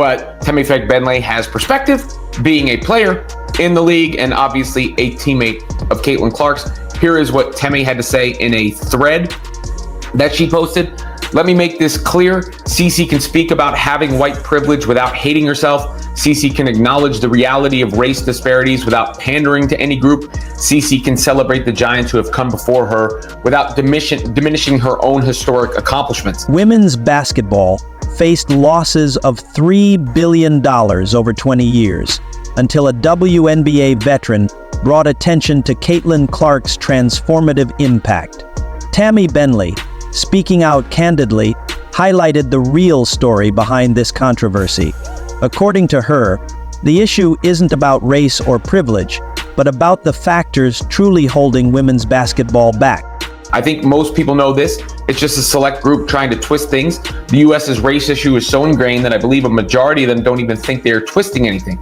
But Temi Fagbenle has perspective, being a player in the league and obviously a teammate of Caitlin Clark's. Here is what Temi had to say in a thread that she posted. Let me make this clear. Cece can speak about having white privilege without hating herself. Cece can acknowledge the reality of race disparities without pandering to any group. Cece can celebrate the giants who have come before her without diminishing her own historic accomplishments. Women's basketball faced losses of $3 billion over 20 years until a WNBA veteran brought attention to Caitlin Clark's transformative impact. Temi Fagbenle, speaking out candidly, highlighted the real story behind this controversy. According to her, the issue isn't about race or privilege, but about the factors truly holding women's basketball back. I think most people know this. It's just a select group trying to twist things. The US's race issue is so ingrained that I believe a majority of them don't even think they're twisting anything.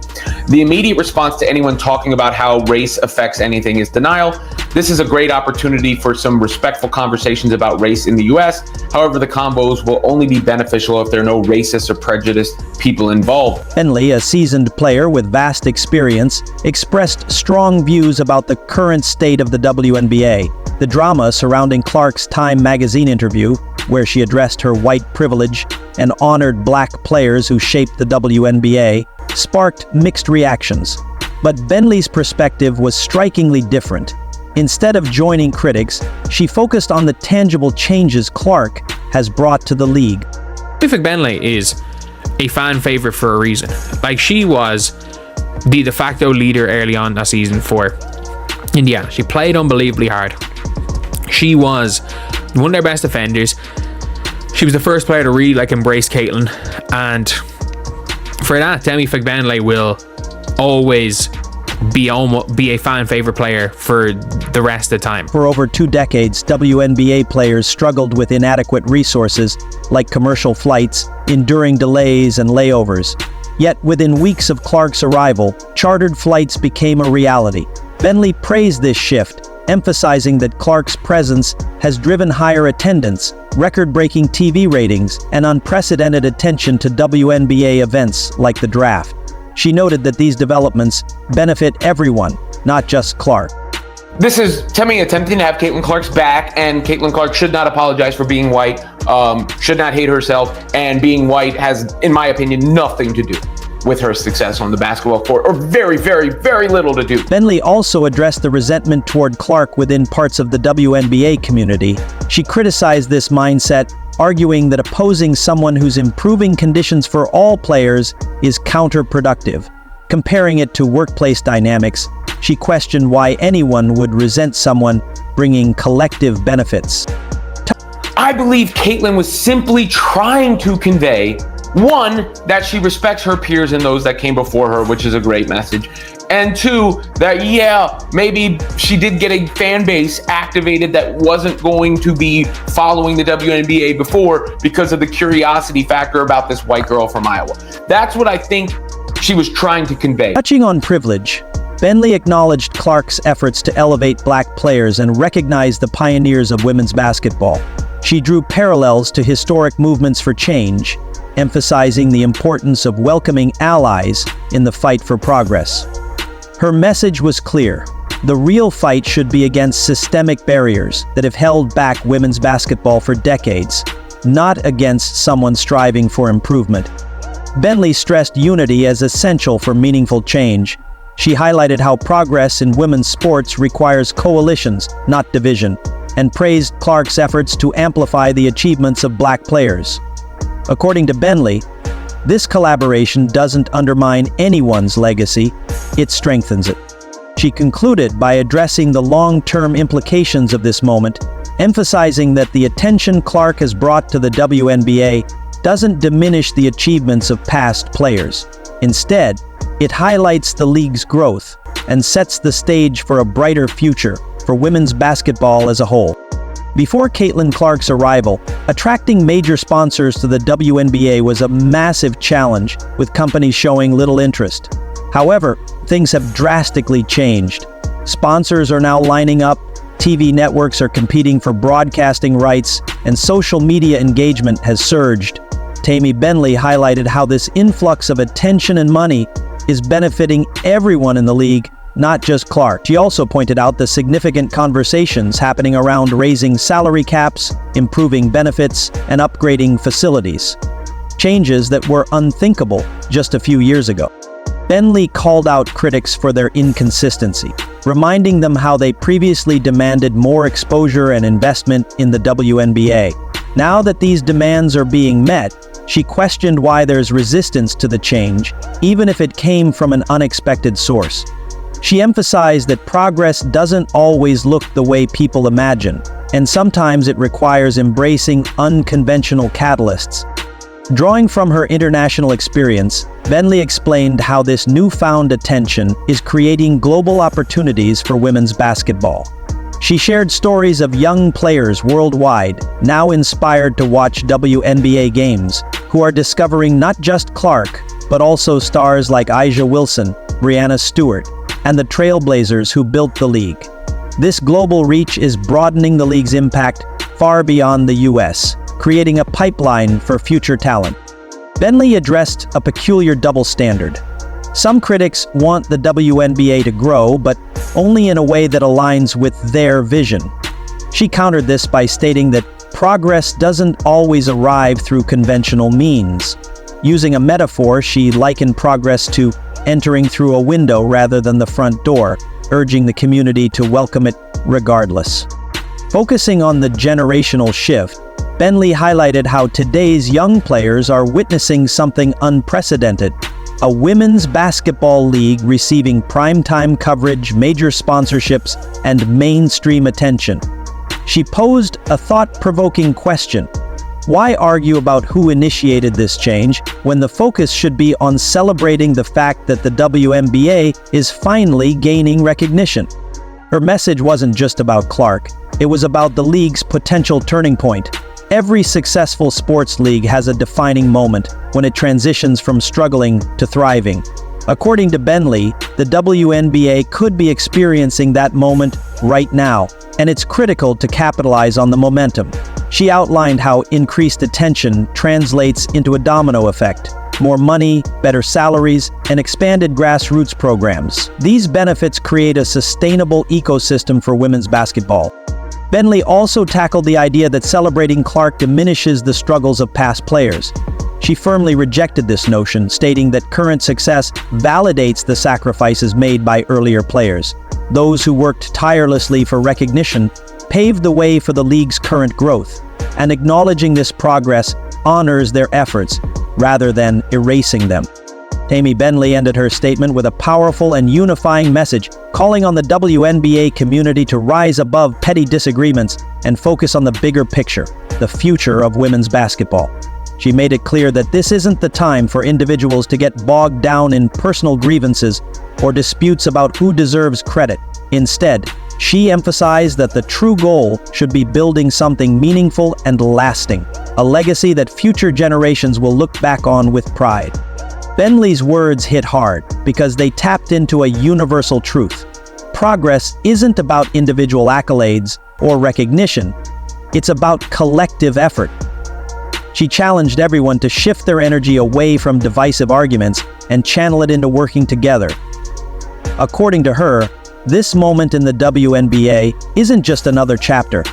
The immediate response to anyone talking about how race affects anything is denial. This is a great opportunity for some respectful conversations about race in the US. However, the combos will only be beneficial if there are no racist or prejudiced people involved. Fagbenle, a seasoned player with vast experience, expressed strong views about the current state of the WNBA. The drama surrounding Clark's Time magazine interview, where she addressed her white privilege and honored black players who shaped the WNBA, sparked mixed reactions. But Fagbenle's perspective was strikingly different. Instead of joining critics, she focused on the tangible changes Clark has brought to the league. Temi Fagbenle is a fan favorite for a reason. Like, she was the de facto leader early on that season for Indiana. She played unbelievably hard. She was one of their best defenders. She was the first player to really embrace Caitlin, and for that, Temi Fagbenle will always be a fan favorite player for the rest of the time. For over 2 decades, WNBA players struggled with inadequate resources like commercial flights, enduring delays and layovers. Yet within weeks of Clark's arrival, chartered flights became a reality. Fagbenle praised this shift, emphasizing that Clark's presence has driven higher attendance, record-breaking TV ratings, and unprecedented attention to WNBA events like the draft. She noted that these developments benefit everyone, not just Clark. This is Temi attempting to have Caitlin Clark's back, and Caitlin Clark should not apologize for being white, should not hate herself, and being white has, in my opinion, nothing to do with her success on the basketball court, or very, very, very little to do. Fagbenle also addressed the resentment toward Clark within parts of the WNBA community. She criticized this mindset, arguing that opposing someone who's improving conditions for all players is counterproductive. Comparing it to workplace dynamics, she questioned why anyone would resent someone bringing collective benefits. I believe Caitlin was simply trying to convey, one, that she respects her peers and those that came before her, which is a great message. And two, that maybe she did get a fan base activated that wasn't going to be following the WNBA before because of the curiosity factor about this white girl from Iowa. That's what I think she was trying to convey. Touching on privilege, Fagbenle acknowledged Clark's efforts to elevate black players and recognized the pioneers of women's basketball. She drew parallels to historic movements for change, emphasizing the importance of welcoming allies in the fight for progress. Her message was clear. The real fight should be against systemic barriers that have held back women's basketball for decades, not against someone striving for improvement. Fagbenle stressed unity as essential for meaningful change. She highlighted how progress in women's sports requires coalitions, not division, and praised Clark's efforts to amplify the achievements of black players. According to Fagbenle, this collaboration doesn't undermine anyone's legacy, it strengthens it. She concluded by addressing the long-term implications of this moment, emphasizing that the attention Clark has brought to the WNBA doesn't diminish the achievements of past players. Instead, it highlights the league's growth and sets the stage for a brighter future for women's basketball as a whole. Before Caitlin Clark's arrival, attracting major sponsors to the WNBA was a massive challenge, with companies showing little interest. However, things have drastically changed. Sponsors are now lining up, TV networks are competing for broadcasting rights, and social media engagement has surged. Temi Fagbenle highlighted how this influx of attention and money is benefiting everyone in the league, not just Clark. She also pointed out the significant conversations happening around raising salary caps, improving benefits, and upgrading facilities. Changes that were unthinkable just a few years ago. Fagbenle called out critics for their inconsistency, reminding them how they previously demanded more exposure and investment in the WNBA. Now that these demands are being met, she questioned why there's resistance to the change, even if it came from an unexpected source. She emphasized that progress doesn't always look the way people imagine, and sometimes it requires embracing unconventional catalysts. Drawing from her international experience, Fagbenle explained how this newfound attention is creating global opportunities for women's basketball. She shared stories of young players worldwide, now inspired to watch WNBA games, who are discovering not just Clark, but also stars like A'ja Wilson, Breanna Stewart, and the trailblazers who built the league. This global reach is broadening the league's impact far beyond the US, creating a pipeline for future talent. Fagbenle addressed a peculiar double standard. Some critics want the WNBA to grow, but only in a way that aligns with their vision. She countered this by stating that progress doesn't always arrive through conventional means. Using a metaphor, she likened progress to entering through a window rather than the front door, urging the community to welcome it regardless. Focusing on the generational shift, Fagbenle highlighted how today's young players are witnessing something unprecedented: a women's basketball league receiving primetime coverage, major sponsorships, and mainstream attention. She posed a thought-provoking question: why argue about who initiated this change when the focus should be on celebrating the fact that the WNBA is finally gaining recognition? Her message wasn't just about Clark, it was about the league's potential turning point. Every successful sports league has a defining moment when it transitions from struggling to thriving. According to Fagbenle, the WNBA could be experiencing that moment right now, and it's critical to capitalize on the momentum. She outlined how increased attention translates into a domino effect: more money, better salaries, and expanded grassroots programs. These benefits create a sustainable ecosystem for women's basketball. Fagbenle also tackled the idea that celebrating Clark diminishes the struggles of past players. She firmly rejected this notion, stating that current success validates the sacrifices made by earlier players. Those who worked tirelessly for recognition paved the way for the league's current growth, and acknowledging this progress honors their efforts rather than erasing them. Temi Fagbenle ended her statement with a powerful and unifying message, calling on the WNBA community to rise above petty disagreements and focus on the bigger picture, the future of women's basketball. She made it clear that this isn't the time for individuals to get bogged down in personal grievances or disputes about who deserves credit. Instead, she emphasized that the true goal should be building something meaningful and lasting, a legacy that future generations will look back on with pride. Fagbenle's words hit hard because they tapped into a universal truth. Progress isn't about individual accolades or recognition, it's about collective effort. She challenged everyone to shift their energy away from divisive arguments and channel it into working together. According to her, this moment in the WNBA isn't just another chapter.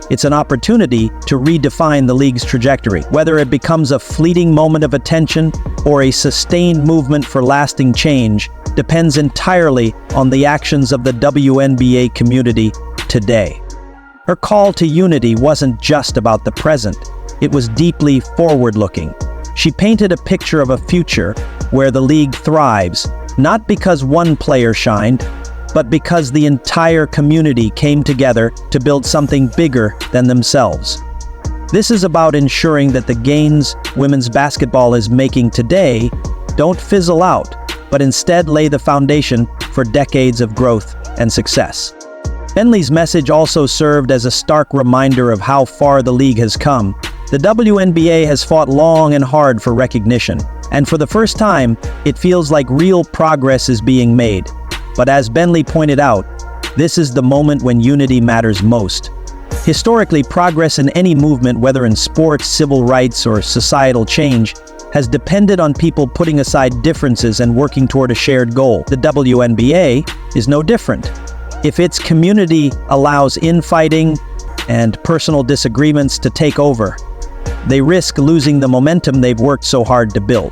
It's an opportunity to redefine the league's trajectory. Whether it becomes a fleeting moment of attention or a sustained movement for lasting change depends entirely on the actions of the WNBA community today. Her call to unity wasn't just about the present, it was deeply forward-looking. She painted a picture of a future where the league thrives, not because one player shined, but because the entire community came together to build something bigger than themselves. This is about ensuring that the gains women's basketball is making today don't fizzle out, but instead lay the foundation for decades of growth and success. Fagbenle's message also served as a stark reminder of how far the league has come. The WNBA has fought long and hard for recognition, and for the first time, it feels like real progress is being made. But as Fagbenle pointed out, this is the moment when unity matters most. Historically, progress in any movement, whether in sports, civil rights, or societal change, has depended on people putting aside differences and working toward a shared goal. The WNBA is no different. If its community allows infighting and personal disagreements to take over, they risk losing the momentum they've worked so hard to build.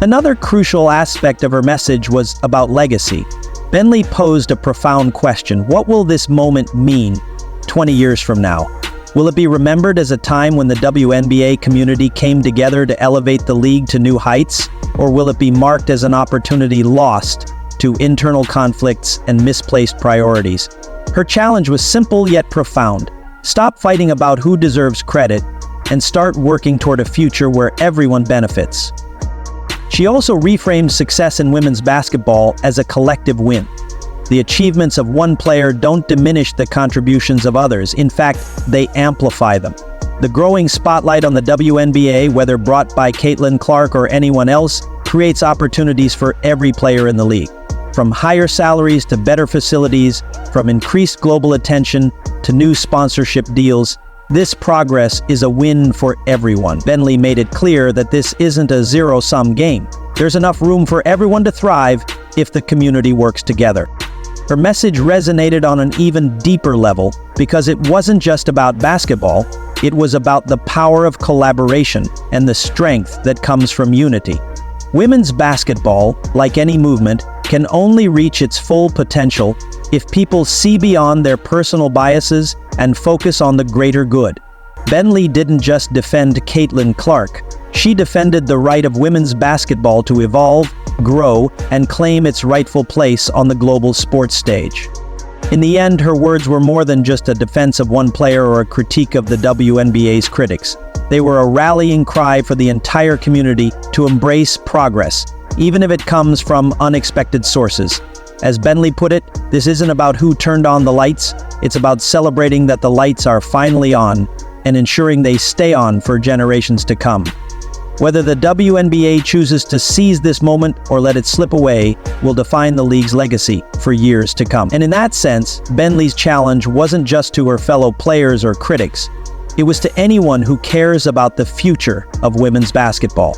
Another crucial aspect of her message was about legacy. Fagbenle posed a profound question. What will this moment mean 20 years from now? Will it be remembered as a time when the WNBA community came together to elevate the league to new heights? Or will it be marked as an opportunity lost to internal conflicts and misplaced priorities? Her challenge was simple yet profound. Stop fighting about who deserves credit and start working toward a future where everyone benefits. She also reframed success in women's basketball as a collective win. The achievements of one player don't diminish the contributions of others. In fact, they amplify them. The growing spotlight on the WNBA, whether brought by Caitlin Clark or anyone else, creates opportunities for every player in the league. From higher salaries to better facilities, from increased global attention to new sponsorship deals, this progress is a win for everyone. Fagbenle made it clear that this isn't a zero-sum game. There's enough room for everyone to thrive if the community works together. Her message resonated on an even deeper level because it wasn't just about basketball, it was about the power of collaboration and the strength that comes from unity. Women's basketball, like any movement, can only reach its full potential if people see beyond their personal biases and focus on the greater good. Fagbenle didn't just defend Caitlin Clark, she defended the right of women's basketball to evolve, grow, and claim its rightful place on the global sports stage. In the end, her words were more than just a defense of one player or a critique of the WNBA's critics. They were a rallying cry for the entire community to embrace progress, even if it comes from unexpected sources. As Fagbenle put it, this isn't about who turned on the lights, it's about celebrating that the lights are finally on and ensuring they stay on for generations to come. Whether the WNBA chooses to seize this moment or let it slip away will define the league's legacy for years to come. And in that sense, Fagbenle's challenge wasn't just to her fellow players or critics, it was to anyone who cares about the future of women's basketball.